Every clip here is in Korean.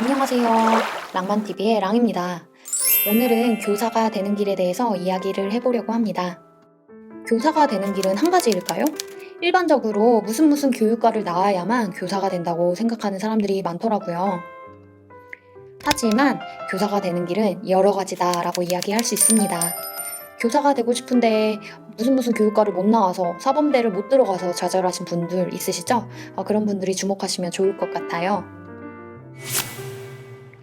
안녕하세요. 랑만TV의 랑입니다. 오늘은 교사가 되는 길에 대해서 이야기를 해보려고 합니다. 교사가 되는 길은 한 가지일까요? 일반적으로 무슨 교육과를 나와야만 교사가 된다고 생각하는 사람들이 많더라고요. 하지만 교사가 되는 길은 여러 가지다라고 이야기할 수 있습니다. 교사가 되고 싶은데 무슨 교육과를 못 나와서 사범대를 못 들어가서 좌절하신 분들 있으시죠? 그런 분들이 주목하시면 좋을 것 같아요.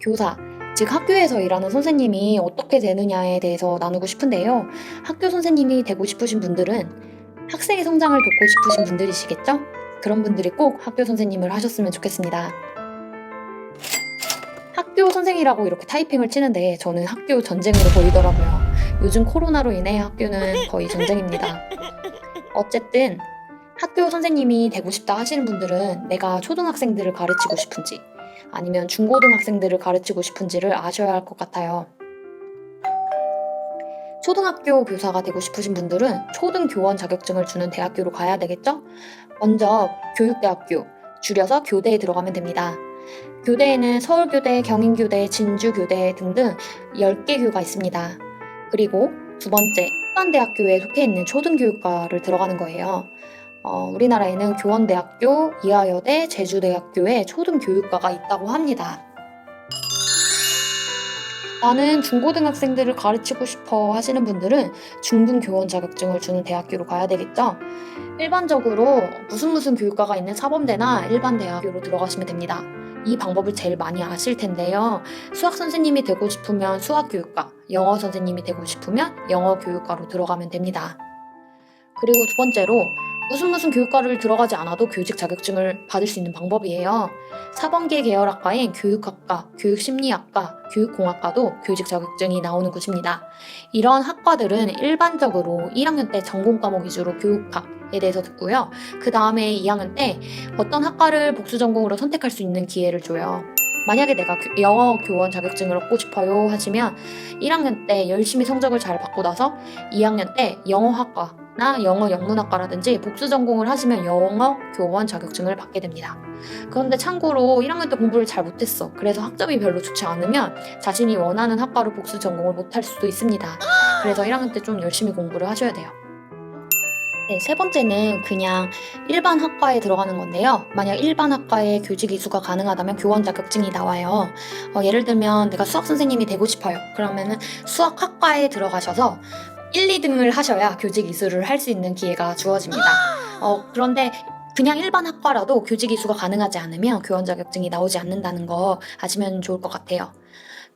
교사, 즉 학교에서 일하는 선생님이 어떻게 되느냐에 대해서 나누고 싶은데요. 학교 선생님이 되고 싶으신 분들은 학생의 성장을 돕고 싶으신 분들이시겠죠? 그런 분들이 꼭 학교 선생님을 하셨으면 좋겠습니다. 학교 선생이라고 이렇게 타이핑을 치는데 저는 학교 전쟁으로 보이더라고요. 요즘 코로나로 인해 학교는 거의 전쟁입니다. 어쨌든 학교 선생님이 되고 싶다 하시는 분들은 내가 초등학생들을 가르치고 싶은지 아니면 중고등학생들을 가르치고 싶은지를 아셔야 할 것 같아요. 초등학교 교사가 되고 싶으신 분들은 초등교원 자격증을 주는 대학교로 가야 되겠죠? 먼저 교육대학교, 줄여서 교대에 들어가면 됩니다. 교대에는 서울교대, 경인교대, 진주교대 등등 10개 교가 있습니다. 그리고 두 번째, 일반대학교에 속해 있는 초등교육과를 들어가는 거예요. 우리나라에는 교원대학교, 이화여대, 제주대학교에 초등교육과가 있다고 합니다. 나는 중고등학생들을 가르치고 싶어 하시는 분들은 중등교원 자격증을 주는 대학교로 가야 되겠죠? 일반적으로 무슨 교육과가 있는 사범대나 일반 대학교로 들어가시면 됩니다. 이 방법을 제일 많이 아실 텐데요. 수학 선생님이 되고 싶으면 수학교육과, 영어 선생님이 되고 싶으면 영어교육과로 들어가면 됩니다. 그리고 두 번째로 무슨 교육과를 들어가지 않아도 교직 자격증을 받을 수 있는 방법이에요. 사범계 계열학과인 교육학과, 교육심리학과, 교육공학과도 교직 자격증이 나오는 곳입니다. 이런 학과들은 일반적으로 1학년 때 전공 과목 위주로 교육학에 대해서 듣고요. 그 다음에 2학년 때 어떤 학과를 복수 전공으로 선택할 수 있는 기회를 줘요. 만약에 내가 영어 교원 자격증을 얻고 싶어요 하시면 1학년 때 열심히 성적을 잘 받고 나서 2학년 때 영어학과나 영어 영문학과라든지 복수 전공을 하시면 영어 교원 자격증을 받게 됩니다. 그런데 참고로 1학년 때 공부를 잘 못했어. 그래서 학점이 별로 좋지 않으면 자신이 원하는 학과로 복수 전공을 못할 수도 있습니다. 그래서 1학년 때 좀 열심히 공부를 하셔야 돼요. 네, 세 번째는 그냥 일반 학과에 들어가는 건데요. 만약 일반 학과에 교직 이수가 가능하다면 교원 자격증이 나와요. 예를 들면 내가 수학 선생님이 되고 싶어요. 그러면은 수학학과에 들어가셔서 1, 2등을 하셔야 교직 이수를 할 수 있는 기회가 주어집니다. 그런데 그냥 일반 학과라도 교직 이수가 가능하지 않으면 교원 자격증이 나오지 않는다는 거 아시면 좋을 것 같아요.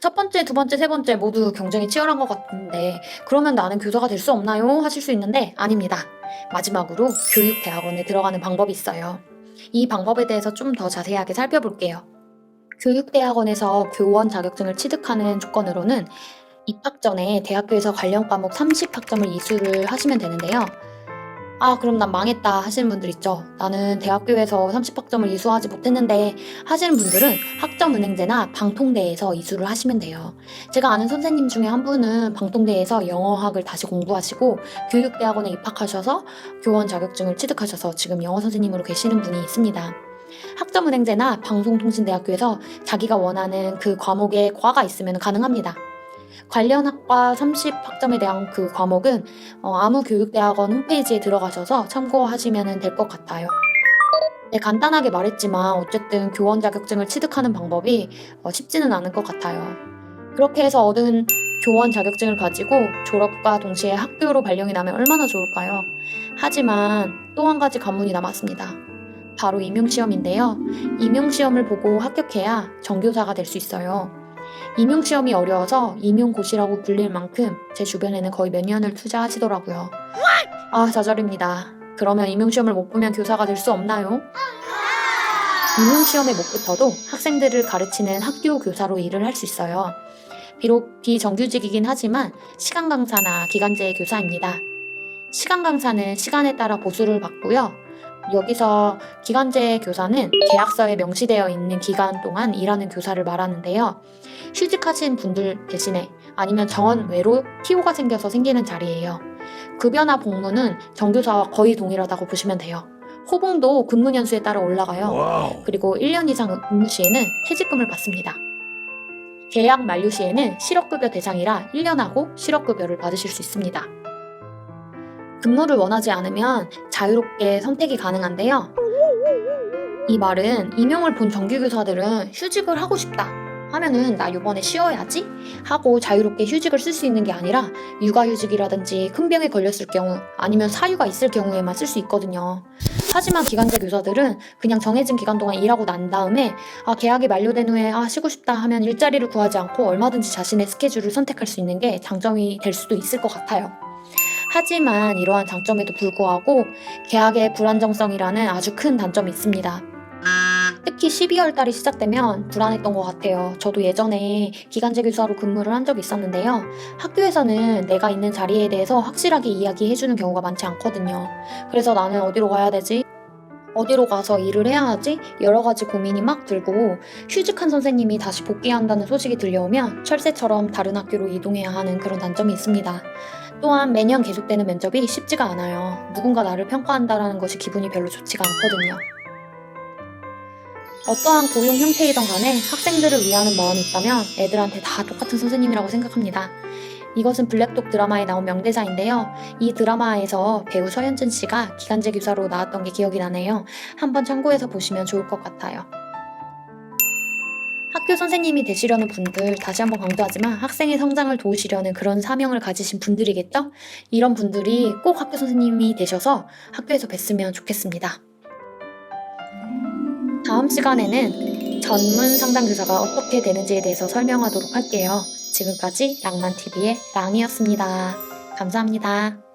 첫 번째, 두 번째, 세 번째 모두 경쟁이 치열한 것 같은데 그러면 나는 교사가 될 수 없나요? 하실 수 있는데 아닙니다. 마지막으로 교육대학원에 들어가는 방법이 있어요. 이 방법에 대해서 좀 더 자세하게 살펴볼게요. 교육대학원에서 교원 자격증을 취득하는 조건으로는 입학 전에 대학교에서 관련 과목 30학점을 이수를 하시면 되는데요. 그럼 난 망했다 하시는 분들 있죠. 나는 대학교에서 30학점을 이수하지 못했는데 하시는 분들은 학점은행제나 방통대에서 이수를 하시면 돼요. 제가 아는 선생님 중에 한 분은 방통대에서 영어학을 다시 공부하시고 교육대학원에 입학하셔서 교원 자격증을 취득하셔서 지금 영어 선생님으로 계시는 분이 있습니다. 학점은행제나 방송통신대학교에서 자기가 원하는 그 과목에 과가 있으면 가능합니다. 관련 학과 30학점에 대한 그 과목은 아무 교육대학원 홈페이지에 들어가셔서 참고하시면 될 것 같아요. 네, 간단하게 말했지만 어쨌든 교원 자격증을 취득하는 방법이 쉽지는 않을 것 같아요. 그렇게 해서 얻은 교원 자격증을 가지고 졸업과 동시에 학교로 발령이 나면 얼마나 좋을까요? 하지만 또 한 가지 관문이 남았습니다. 바로 임용시험인데요. 임용시험을 보고 합격해야 정교사가 될 수 있어요. 임용시험이 어려워서 임용고시라고 불릴 만큼 제 주변에는 거의 몇 년을 투자하시더라고요. 좌절입니다. 그러면 임용시험을 못 보면 교사가 될 수 없나요? 임용시험에 못 붙어도 학생들을 가르치는 학교 교사로 일을 할 수 있어요. 비록 비정규직이긴 하지만 시간 강사나 기간제 교사입니다. 시간 강사는 시간에 따라 보수를 받고요. 여기서 기간제 교사는 계약서에 명시되어 있는 기간 동안 일하는 교사를 말하는데요. 휴직하신 분들 대신에 아니면 정원 외로 TO가 생겨서 생기는 자리예요. 급여나 복무는 정교사와 거의 동일하다고 보시면 돼요. 호봉도 근무 연수에 따라 올라가요. 와우. 그리고 1년 이상 근무 시에는 퇴직금을 받습니다. 계약 만료 시에는 실업급여 대상이라 1년하고 실업급여를 받으실 수 있습니다. 근무를 원하지 않으면 자유롭게 선택이 가능한데요. 이 말은 임용을 본 정규교사들은 휴직을 하고 싶다 하면은 나 요번에 쉬어야지 하고 자유롭게 휴직을 쓸 수 있는 게 아니라 육아휴직이라든지 큰 병에 걸렸을 경우 아니면 사유가 있을 경우에만 쓸 수 있거든요. 하지만 기간제 교사들은 그냥 정해진 기간 동안 일하고 난 다음에 계약이 만료된 후에 쉬고 싶다 하면 일자리를 구하지 않고 얼마든지 자신의 스케줄을 선택할 수 있는 게 장점이 될 수도 있을 것 같아요. 하지만 이러한 장점에도 불구하고 계약의 불안정성이라는 아주 큰 단점이 있습니다. 특히 12월 달이 시작되면 불안했던 것 같아요. 저도 예전에 기간제 교사로 근무를 한 적이 있었는데요. 학교에서는 내가 있는 자리에 대해서 확실하게 이야기해주는 경우가 많지 않거든요. 그래서 나는 어디로 가야 되지? 어디로 가서 일을 해야 하지? 여러 가지 고민이 막 들고 휴직한 선생님이 다시 복귀한다는 소식이 들려오면 철새처럼 다른 학교로 이동해야 하는 그런 단점이 있습니다. 또한 매년 계속되는 면접이 쉽지가 않아요. 누군가 나를 평가한다는 것이 기분이 별로 좋지가 않거든요. 어떠한 고용 형태이든 간에 학생들을 위하는 마음이 있다면 애들한테 다 똑같은 선생님이라고 생각합니다. 이것은 블랙독 드라마에 나온 명대사인데요. 이 드라마에서 배우 서현진 씨가 기간제 교사로 나왔던 게 기억이 나네요. 한번 참고해서 보시면 좋을 것 같아요. 학교 선생님이 되시려는 분들, 다시 한번 강조하지만 학생의 성장을 도우시려는 그런 사명을 가지신 분들이겠죠? 이런 분들이 꼭 학교 선생님이 되셔서 학교에서 뵀으면 좋겠습니다. 다음 시간에는 전문 상담교사가 어떻게 되는지에 대해서 설명하도록 할게요. 지금까지 랑만TV의 랑이었습니다. 감사합니다.